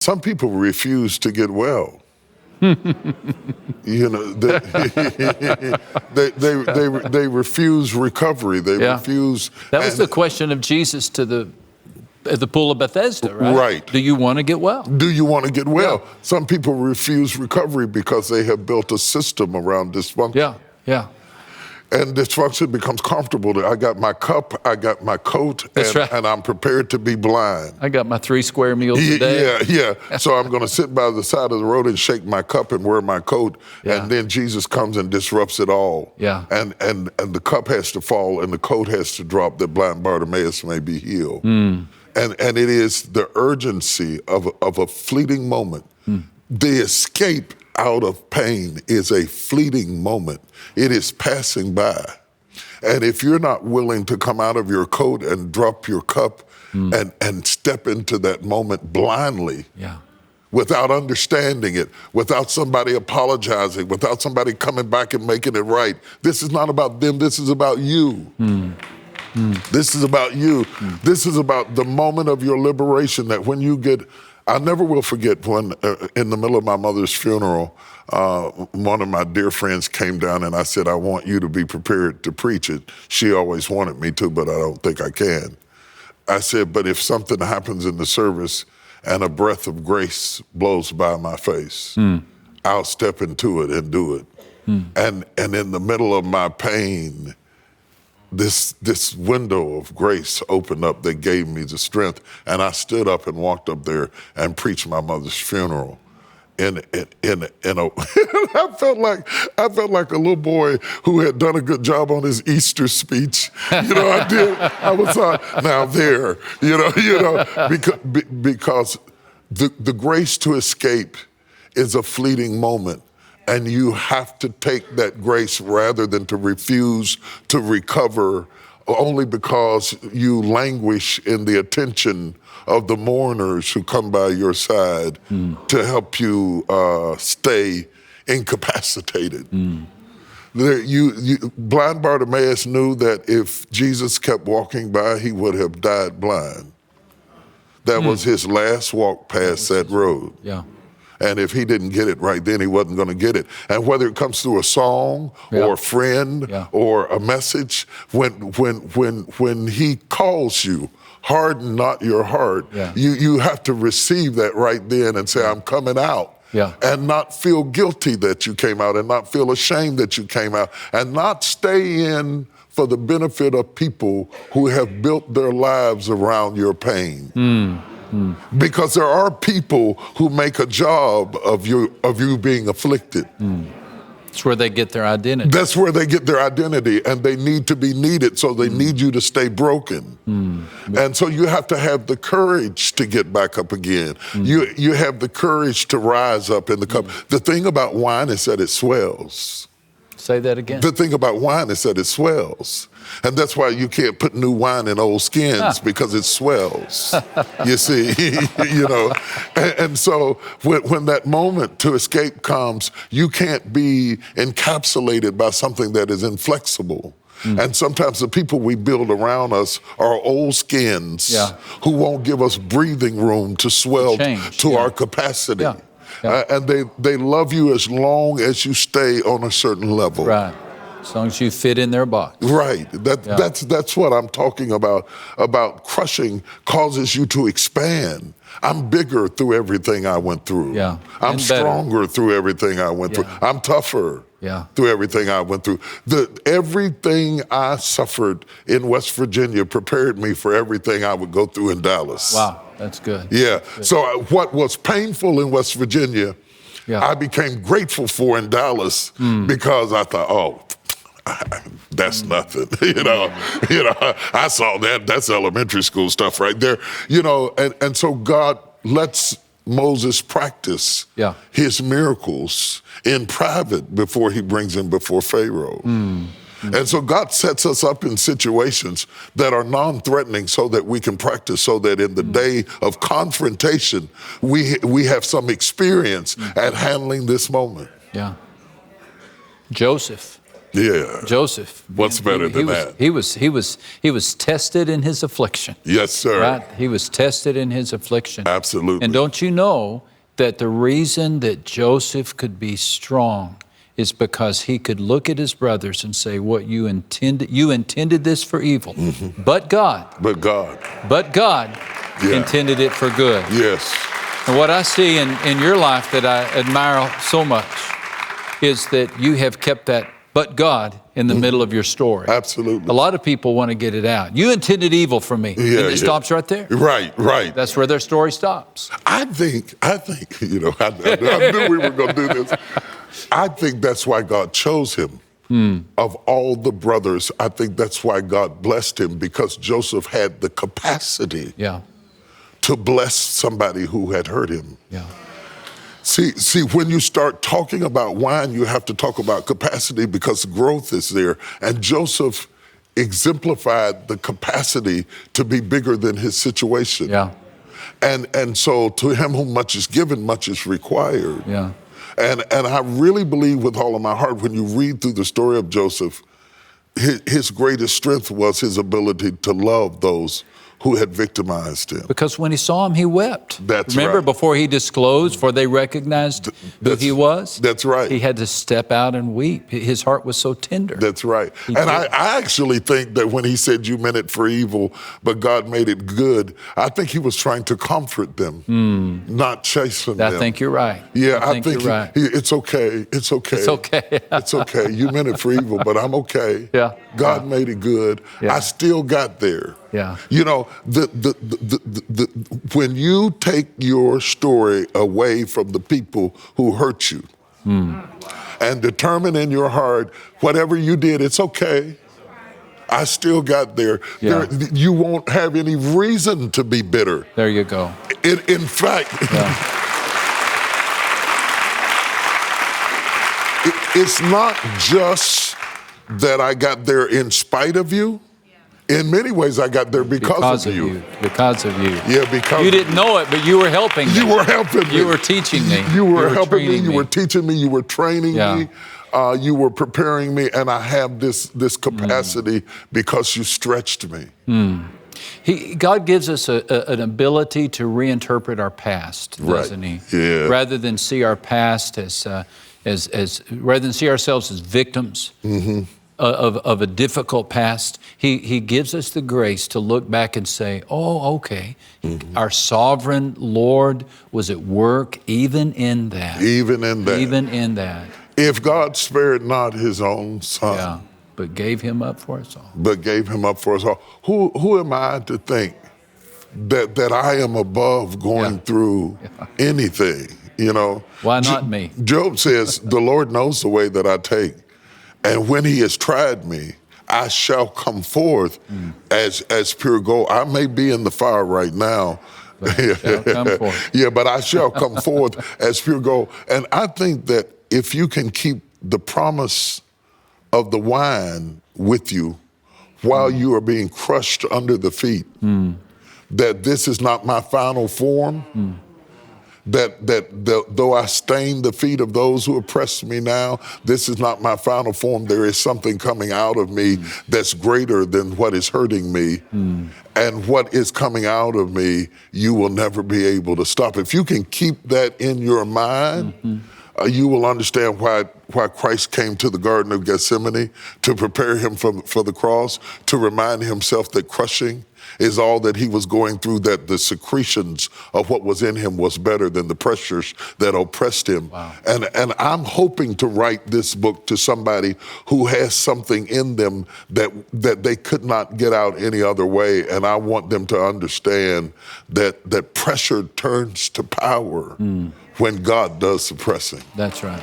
Some people refuse to get well. You know, they refuse recovery. They refuse. That was the question of Jesus to the pool of Bethesda, right? Right. Do you want to get well? Do you want to get well? Yeah. Some people refuse recovery because they have built a system around dysfunction. Yeah. And dysfunction becomes comfortable. I got my cup, I got my coat, and I'm prepared to be blind. I got my 3 square meals a day. Yeah. So I'm going to sit by the side of the road and shake my cup and wear my coat, and then Jesus comes and disrupts it all. Yeah. And the cup has to fall and the coat has to drop that blind Bartimaeus may be healed. And it is the urgency of a fleeting moment. The escape out of pain is a fleeting moment. It is passing by. And if you're not willing to come out of your coat and drop your cup and step into that moment blindly, without understanding it, without somebody apologizing, without somebody coming back and making it right, this is not about them, this is about you. This is about you. This is about the moment of your liberation that when you get, I never will forget when in the middle of my mother's funeral, one of my dear friends came down and I said, I want you to be prepared to preach it. She always wanted me to, but I don't think I can. I said, but if something happens in the service and a breath of grace blows by my face, I'll step into it and do it. And in the middle of my pain, this window of grace opened up that gave me the strength, and I stood up and walked up there and preached my mother's funeral. I felt like a little boy who had done a good job on his Easter speech. You know, I did. I was now there. Because the grace to escape is a fleeting moment. And you have to take that grace rather than to refuse to recover only because you languish in the attention of the mourners who come by your side to help you stay incapacitated. Blind Bartimaeus knew that if Jesus kept walking by, he would have died blind. That was his last walk past that road. Yeah. And if he didn't get it right then, he wasn't going to get it. And whether it comes through a song or a friend or a message, when he calls you, harden not your heart, you have to receive that right then and say, I'm coming out. And not feel guilty that you came out, and not feel ashamed that you came out, and not stay in for the benefit of people who have built their lives around your pain. Because there are people who make a job of you being afflicted. That's where they get their identity. That's where they get their identity, and they need to be needed, so they need you to stay broken. And so you have to have the courage to get back up again. You have the courage to rise up in the cup. The thing about wine is that it swells. Say that again. The thing about wine is that it swells. And that's why you can't put new wine in old skins, because it swells. You see, And so when that moment to escape comes, you can't be encapsulated by something that is inflexible. And sometimes the people we build around us are old skins who won't give us breathing room to swell to our capacity. And they love you as long as you stay on a certain level. Right. As long as you fit in their box. Right. That's what I'm talking about. About crushing causes you to expand. I'm bigger through everything I went through. I'm stronger through everything I went through. I'm tougher through everything I went through. Everything I suffered in West Virginia prepared me for everything I would go through in Dallas. Wow, that's good. Yeah. So what was painful in West Virginia, I became grateful for in Dallas because I thought, that's nothing. I saw that. That's elementary school stuff right there. And so God lets Moses practice his miracles in private before he brings them before Pharaoh. And so God sets us up in situations that are non-threatening so that we can practice, so that in the day of confrontation, we have some experience at handling this moment. Joseph. Yeah. Joseph. What's better than that? He was tested in his affliction. Yes, sir. Right? He was tested in his affliction. Absolutely. And don't you know that the reason that Joseph could be strong is because he could look at his brothers and say, "What you intended this for evil, but God intended it for good." Yes. And what I see in your life that I admire so much is that you have kept that "but God" in the middle of your story. Absolutely. A lot of people want to get it out. You intended evil for me. Yeah, and it stops right there. Right. That's where their story stops. I think, I knew we were going to do this. I think that's why God chose him. Of all the brothers, I think that's why God blessed him, because Joseph had the capacity to bless somebody who had hurt him. Yeah. See, when you start talking about wine, you have to talk about capacity, because growth is there. And Joseph exemplified the capacity to be bigger than his situation. Yeah. And so to him whom much is given, much is required. Yeah. And I really believe with all of my heart, when you read through the story of Joseph, his greatest strength was his ability to love those who had victimized him. Because when he saw him, he wept. That's Remember, right. before he disclosed, before they recognized who he was? That's right. He had to step out and weep. His heart was so tender. That's right. And I actually think that when he said, "You meant it for evil, but God made it good," I think he was trying to comfort them, not chasten them. I think you're right. Yeah, I think you're right. It's okay. It's okay. It's okay. It's okay. You meant it for evil, but I'm okay. Yeah. God made it good. Yeah. I still got there. Yeah. You know, when you take your story away from the people who hurt you and determine in your heart, whatever you did, it's okay. I still got there. Yeah. You won't have any reason to be bitter. There you go. In fact, it's not just that I got there in spite of you. In many ways, I got there because of you. Because of you. Yeah, because you didn't know it, but you were helping me. You were helping me. You were teaching me. You were helping me. You me. were teaching me. You were training me. You were preparing me, and I have this capacity because you stretched me. God gives us an ability to reinterpret our past, doesn't He? Yeah. Rather than see our past rather than see ourselves as victims of a difficult past, He gives us the grace to look back and say, "Oh, okay, our sovereign Lord was at work even in that." Even in that. Even in that. If God spared not His own Son, but gave Him up for us all. But gave Him up for us all. Who am I to think that I am above going through anything? You know. Why not me? Job says, "The Lord knows the way that I take, and when He has tried me, I shall come forth as pure gold." I may be in the fire right now. But I shall come forth. Yeah, but I shall come forth as pure gold. And I think that if you can keep the promise of the wine with you while you are being crushed under the feet, that this is not my final form, that though I stain the feet of those who oppress me now, this is not my final form. There is something coming out of me that's greater than what is hurting me. And what is coming out of me, you will never be able to stop. If you can keep that in your mind, you will understand why Christ came to the Garden of Gethsemane, to prepare him for the cross, to remind himself that crushing is all that he was going through, that the secretions of what was in him was better than the pressures that oppressed him. Wow. And I'm hoping to write this book to somebody who has something in them that they could not get out any other way. And I want them to understand that pressure turns to power when God does the pressing. That's right.